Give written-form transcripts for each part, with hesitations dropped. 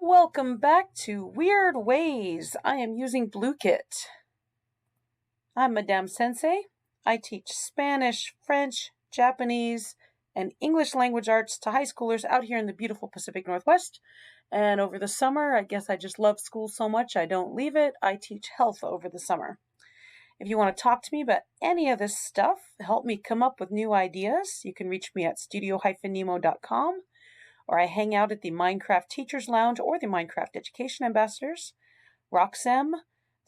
Welcome back to Weird Ways. I am using Blooket. I'm Madame Sensei. I teach Spanish, French, Japanese, and English language arts to high schoolers out here in the beautiful Pacific Northwest. And over the summer, I guess I just love school so much I don't leave it. I teach health over the summer. If you want to talk to me about any of this stuff, help me come up with new ideas, you can reach me at studio-nemo.com, or I hang out at the Minecraft Teachers Lounge or the Minecraft Education Ambassadors, Roxem,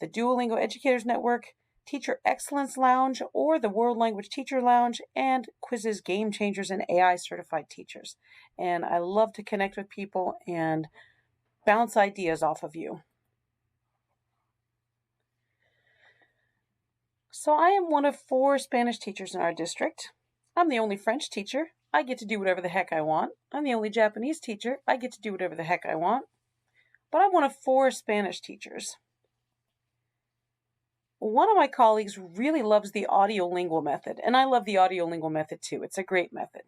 the Duolingo Educators Network, Teacher Excellence Lounge, or the World Language Teacher Lounge, and Quizzes, Game Changers, and AI Certified Teachers. And I love to connect with people and bounce ideas off of you. So I am one of 4 Spanish teachers in our district. I'm the only French teacher. I get to do whatever the heck I want. I'm the only Japanese teacher. I get to do whatever the heck I want. But I'm one of 4 Spanish teachers. One of my colleagues really loves the audiolingual method, and I love the audiolingual method too. It's a great method.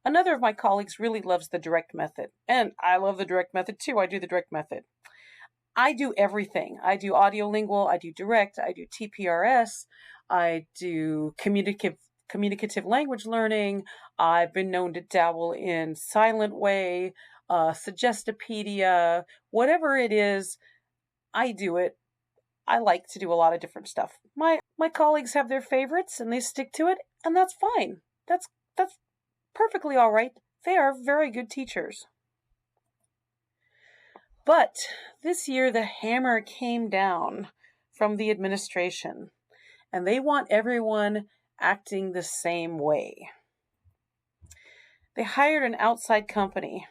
Another of my colleagues really loves the direct method, and I love the direct method too. I do the direct method. I do everything. I do audiolingual, I do direct, I do TPRS, I do communicative language learning. I've been known to dabble in Silent Way, Suggestopedia, whatever it is, I do it. I like to do a lot of different stuff. My colleagues have their favorites and they stick to it, and that's fine. That's perfectly all right. They are very good teachers. But this year the hammer came down from the administration, and they want everyone acting the same way. They hired an outside company,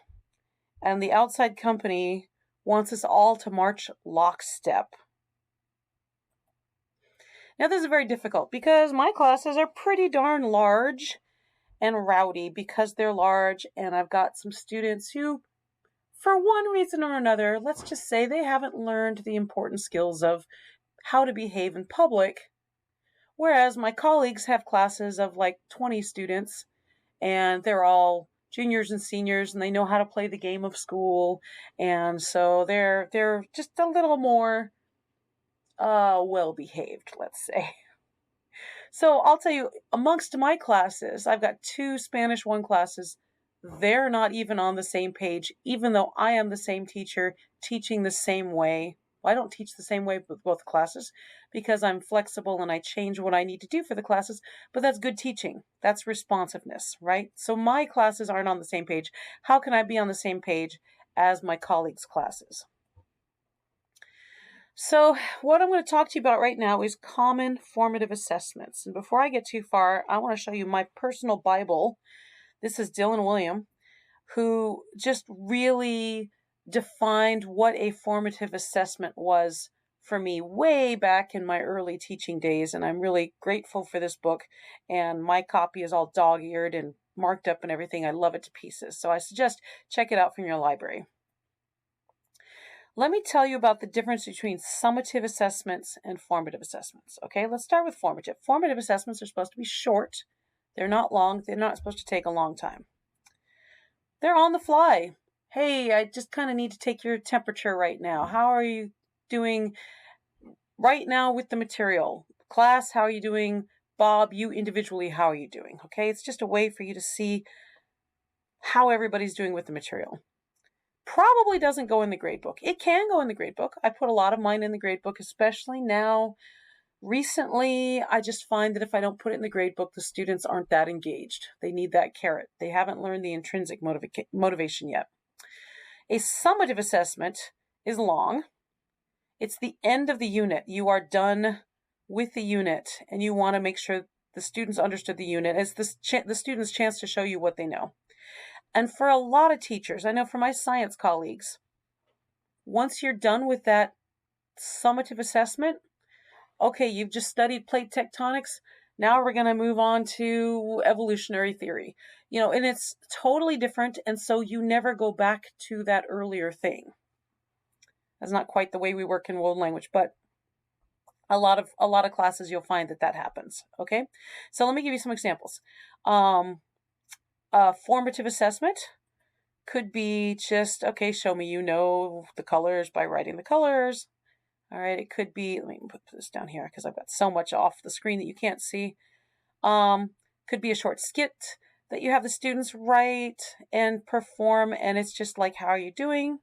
and the outside company wants us all to march lockstep. Now, this is very difficult because my classes are pretty darn large and rowdy because they're large, and I've got some students who, for one reason or another, let's just say they haven't learned the important skills of how to behave in public, whereas my colleagues have classes of like 20 students, and they're all juniors and seniors, and they know how to play the game of school, and so they're just a little more well-behaved, let's say. So I'll tell you, amongst my classes, I've got 2 Spanish 1 classes. They're not even on the same page, even though I am the same teacher teaching the same way. Well, I don't teach the same way with both classes because I'm flexible and I change what I need to do for the classes, but that's good teaching. That's responsiveness, right? So my classes aren't on the same page. How can I be on the same page as my colleagues' classes? So what I'm going to talk to you about right now is common formative assessments. And before I get too far, I want to show you my personal Bible. This is Dylan William, who just really defined what a formative assessment was for me way back in my early teaching days. And I'm really grateful for this book. And my copy is all dog-eared and marked up and everything. I love it to pieces. So I suggest check it out from your library. Let me tell you about the difference between summative assessments and formative assessments. Okay, let's start with formative. Formative assessments are supposed to be short. They're not long. They're not supposed to take a long time. They're on the fly. Hey, I just kind of need to take your temperature right now. How are you doing right now with the material? Class, how are you doing? Bob, you individually, how are you doing? Okay, it's just a way for you to see how everybody's doing with the material. Probably doesn't go in the gradebook. It can go in the gradebook. I put a lot of mine in the gradebook, especially now. Recently, I just find that if I don't put it in the gradebook, the students aren't that engaged. They need that carrot. They haven't learned the intrinsic motivation yet. A summative assessment is long. It's the end of the unit. You are done with the unit, and you want to make sure the students understood the unit. It's the student's chance to show you what they know. And for a lot of teachers, I know for my science colleagues, once you're done with that summative assessment, okay, you've just studied plate tectonics. Now we're going to move on to evolutionary theory. And it's totally different. And so you never go back to that earlier thing. That's not quite the way we work in world language, but a lot of classes you'll find that happens. Okay, so let me give you some examples. Formative assessment. Could be just, okay, show me you know the colors by writing the colors. All right, it could be, let me put this down here because I've got so much off the screen that you can't see. Could be a short skit that you have the students write and perform, and it's just like, how are you doing?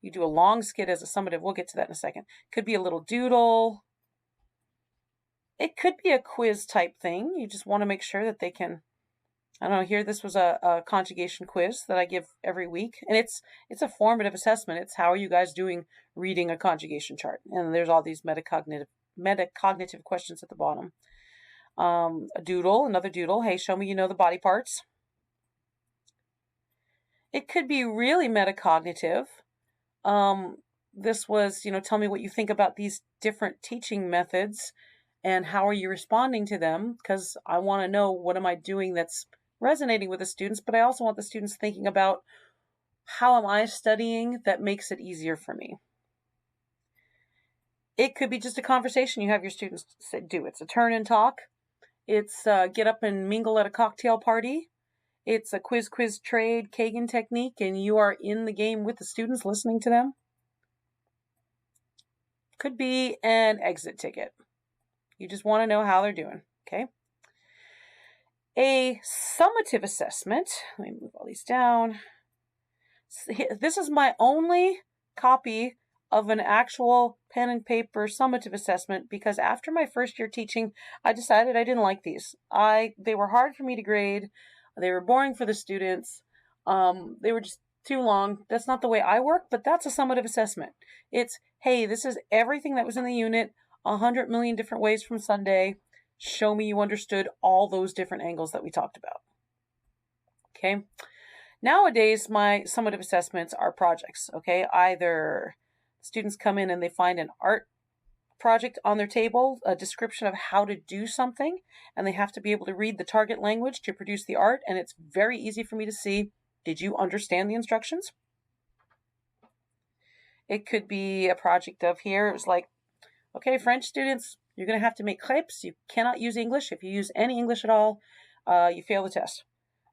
You do a long skit as a summative. We'll get to that in a second. Could be a little doodle. It could be a quiz type thing. You just want to make sure that they can, I don't know, here this was a conjugation quiz that I give every week. And it's a formative assessment. It's how are you guys doing reading a conjugation chart? And there's all these metacognitive questions at the bottom. A doodle, another doodle. Hey, show me you know the body parts. It could be really metacognitive. This was, tell me what you think about these different teaching methods and how are you responding to them? Because I want to know what am I doing that's resonating with the students, but I also want the students thinking about how am I studying that makes it easier for me. It could be just a conversation you have your students do. It's a turn and talk. It's get up and mingle at a cocktail party. It's a quiz trade Kagan technique, and you are in the game with the students listening to them. Could be an exit ticket. You just want to know how they're doing, okay? A summative assessment, let me move all these down. This is my only copy of an actual pen and paper summative assessment because after my first year teaching, I decided I didn't like these. They were hard for me to grade. They were boring for the students. They were just too long. That's not the way I work, but that's a summative assessment. It's, hey, this is everything that was in the unit, 100 million different ways from Sunday. Show me you understood all those different angles that we talked about. Okay. Nowadays, my summative assessments are projects. Okay. Either students come in and they find an art project on their table, a description of how to do something, and they have to be able to read the target language to produce the art, and it's very easy for me to see, did you understand the instructions? It could be a project of here, it was like, okay, French students, you're going to have to make crepes. You cannot use English. If you use any English at all, you fail the test.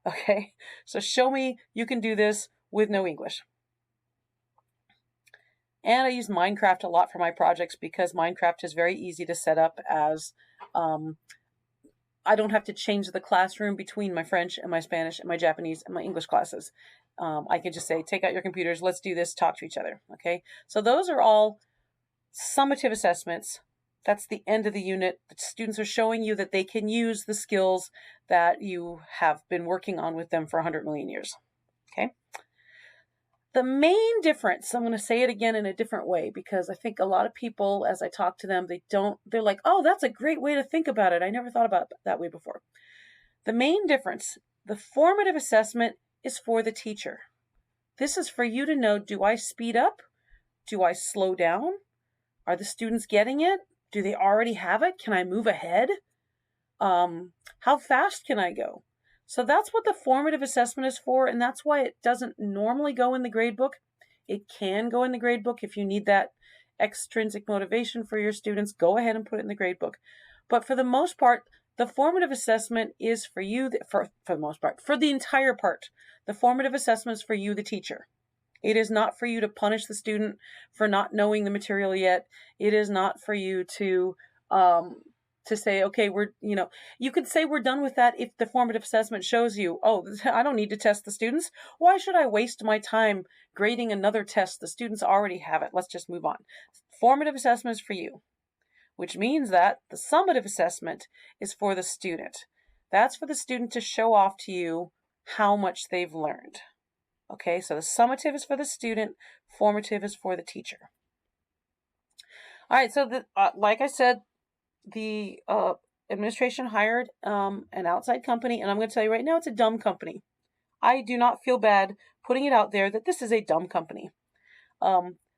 Okay, so show me you can do this with no English. And I use Minecraft a lot for my projects because Minecraft is very easy to set up as I don't have to change the classroom between my French and my Spanish and my Japanese and my English classes. I can just say, take out your computers, let's do this, talk to each other. Okay, so those are all summative assessments. That's the end of the unit. The students are showing you that they can use the skills that you have been working on with them for 100 million years. Okay. The main difference, I'm going to say it again in a different way because I think a lot of people, as I talk to them, they're like, oh, that's a great way to think about it. I never thought about it that way before. The main difference, the formative assessment is for the teacher. This is for you to know, do I speed up? Do I slow down? Are the students getting it? Do they already have it? Can I move ahead? How fast can I go? So that's what the formative assessment is for, and that's why it doesn't normally go in the gradebook. It can go in the gradebook if you need that extrinsic motivation for your students. Go ahead and put it in the gradebook. But for the most part, the formative assessment is for you, for the most part, for the entire part. The formative assessment is for you, the teacher. It is not for you to punish the student for not knowing the material yet. It is not for you to say, okay, you could say we're done with that if the formative assessment shows you, oh, I don't need to test the students. Why should I waste my time grading another test? The students already have it. Let's just move on. Formative assessment is for you, which means that the summative assessment is for the student. That's for the student to show off to you how much they've learned. Okay, so the summative is for the student, formative is for the teacher. All right, so like I said, the administration hired an outside company, and I'm going to tell you right now, it's a dumb company. I do not feel bad putting it out there that this is a dumb company.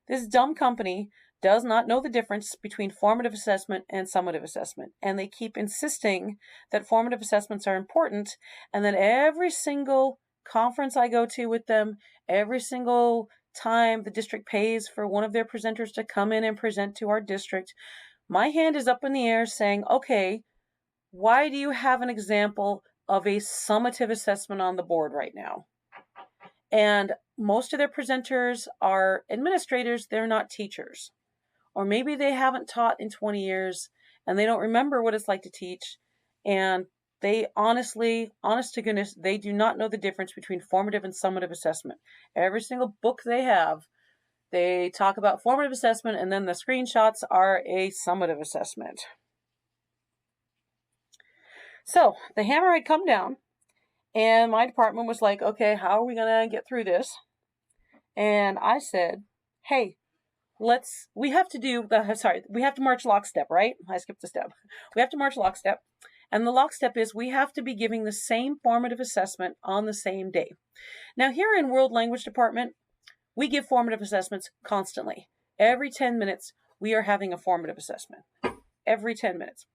This dumb company does not know the difference between formative assessment and summative assessment, and they keep insisting that formative assessments are important, and then every single conference I go to with them, every single time the district pays for one of their presenters to come in and present to our district, my hand is up in the air saying, okay, why do you have an example of a summative assessment on the board right now? And most of their presenters are administrators, they're not teachers. Or maybe they haven't taught in 20 years and they don't remember what it's like to teach. And they honest to goodness, they do not know the difference between formative and summative assessment. Every single book they have, they talk about formative assessment, and then the screenshots are a summative assessment. So the hammer had come down, and my department was like, okay, how are we going to get through this? And I said, hey, we have to march lockstep, right? I skipped a step. We have to march lockstep. And the lockstep is we have to be giving the same formative assessment on the same day. Now, here in World Language Department, we give formative assessments constantly. Every 10 minutes, we are having a formative assessment. Every 10 minutes.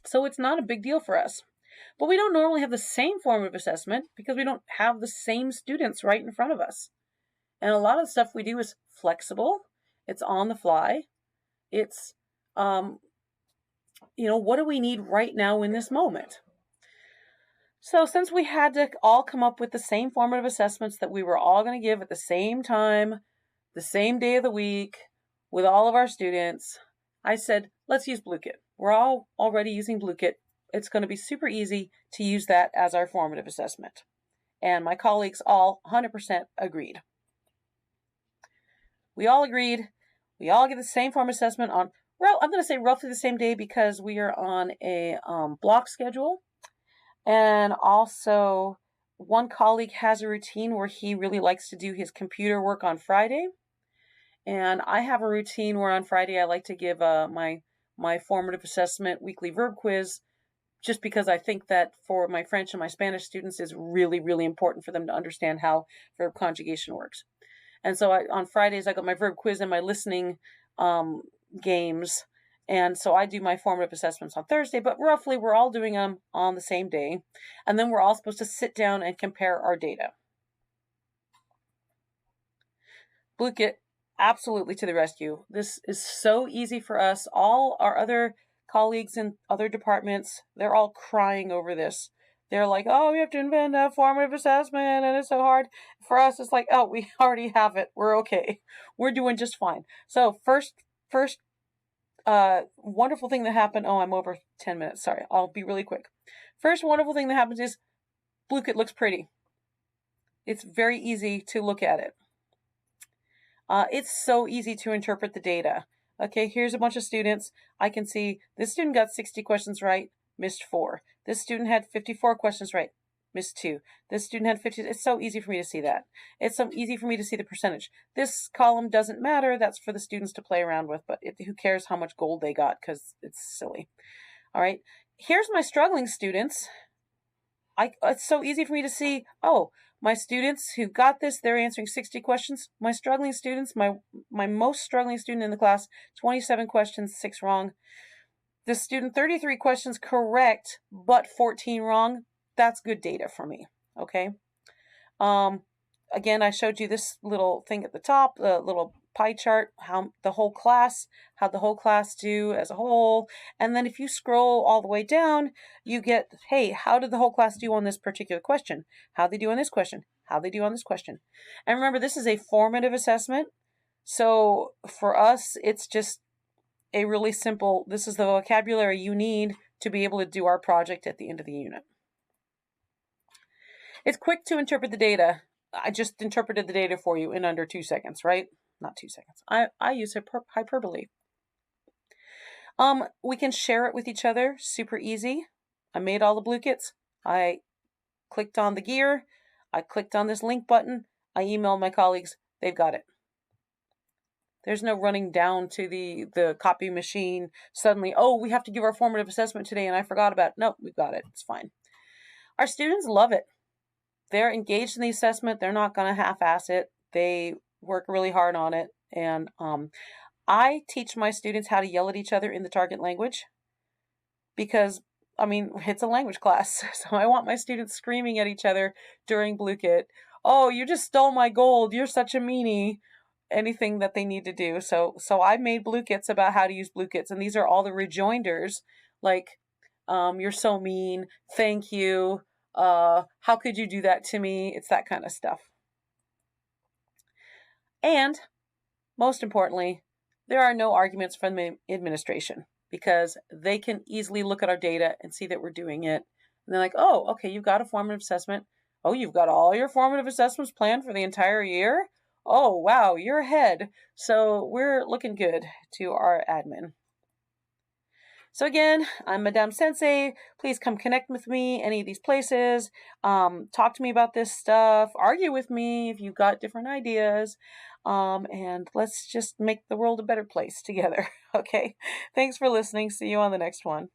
So it's not a big deal for us. But we don't normally have the same formative assessment because we don't have the same students right in front of us. And a lot of the stuff we do is flexible. It's on the fly. It's, what do we need right now in this moment? So since we had to all come up with the same formative assessments that we were all going to give at the same time, the same day of the week, with all of our students, I said, let's use Blooket. We're all already using Blooket. It's going to be super easy to use that as our formative assessment. And my colleagues all 100% agreed. We all agreed. We all get the same form assessment on, well, I'm going to say roughly the same day because we are on a block schedule. And also, one colleague has a routine where he really likes to do his computer work on Friday. And I have a routine where on Friday I like to give my formative assessment weekly verb quiz, just because I think that for my French and my Spanish students is really, really important for them to understand how verb conjugation works. And so on Fridays, I got my verb quiz and my listening games. And so I do my formative assessments on Thursday, but roughly we're all doing them on the same day. And then we're all supposed to sit down and compare our data. Blooket, absolutely to the rescue. This is so easy for us. All our other colleagues in other departments, they're all crying over this. They're like, oh, we have to invent a formative assessment and it's so hard. For us, it's like, oh, we already have it. We're okay. We're doing just fine. So first wonderful thing that happened. Oh, I'm over 10 minutes. Sorry. I'll be really quick. First wonderful thing that happens is Blooket looks pretty. It's very easy to look at it. It's so easy to interpret the data. Okay, here's a bunch of students. I can see this student got 60 questions right, missed 4. This student had 54 questions right, missed 2. This student had 50. It's so easy for me to see that. It's so easy for me to see the percentage. This column doesn't matter. That's for the students to play around with, but who cares how much gold they got because it's silly. All right, here's my struggling students. It's so easy for me to see, oh, my students who got this, they're answering 60 questions. My struggling students, my most struggling student in the class, 27 questions, 6 wrong. This student, 33 questions correct, but 14 wrong. That's good data for me, okay? Again, I showed you this little thing at the top, the little pie chart, how'd the whole class do as a whole. And then if you scroll all the way down, you get, hey, how did the whole class do on this particular question? How'd they do on this question? How'd they do on this question? And remember, this is a formative assessment. So for us, it's just a really simple, this is the vocabulary you need to be able to do our project at the end of the unit. It's quick to interpret the data. I just interpreted the data for you in under 2 seconds, right? Not 2 seconds. I use hyperbole. We can share it with each other. Super easy. I made all the Blookets. I clicked on the gear. I clicked on this link button. I emailed my colleagues. They've got it. There's no running down to the copy machine suddenly. Oh, we have to give our formative assessment today and I forgot about it. No, we've got it. It's fine. Our students love it. They're engaged in the assessment. They're not going to half-ass it. They work really hard on it. And I teach my students how to yell at each other in the target language because, I mean, it's a language class. So I want my students screaming at each other during Blooket. Oh, you just stole my gold. You're such a meanie. Anything that they need to do. So I made Blookets about how to use Blookets. And these are all the rejoinders like, you're so mean. Thank you. How could you do that to me? It's that kind of stuff. And most importantly, there are no arguments from the administration because they can easily look at our data and see that we're doing it. And they're like, oh, okay, you've got a formative assessment. Oh, you've got all your formative assessments planned for the entire year? Oh, wow, you're ahead. So we're looking good to our admin. So again, I'm Madame Sensei. Please come connect with me any of these places. Talk to me about this stuff. Argue with me if you've got different ideas. And let's just make the world a better place together. Okay. Thanks for listening. See you on the next one.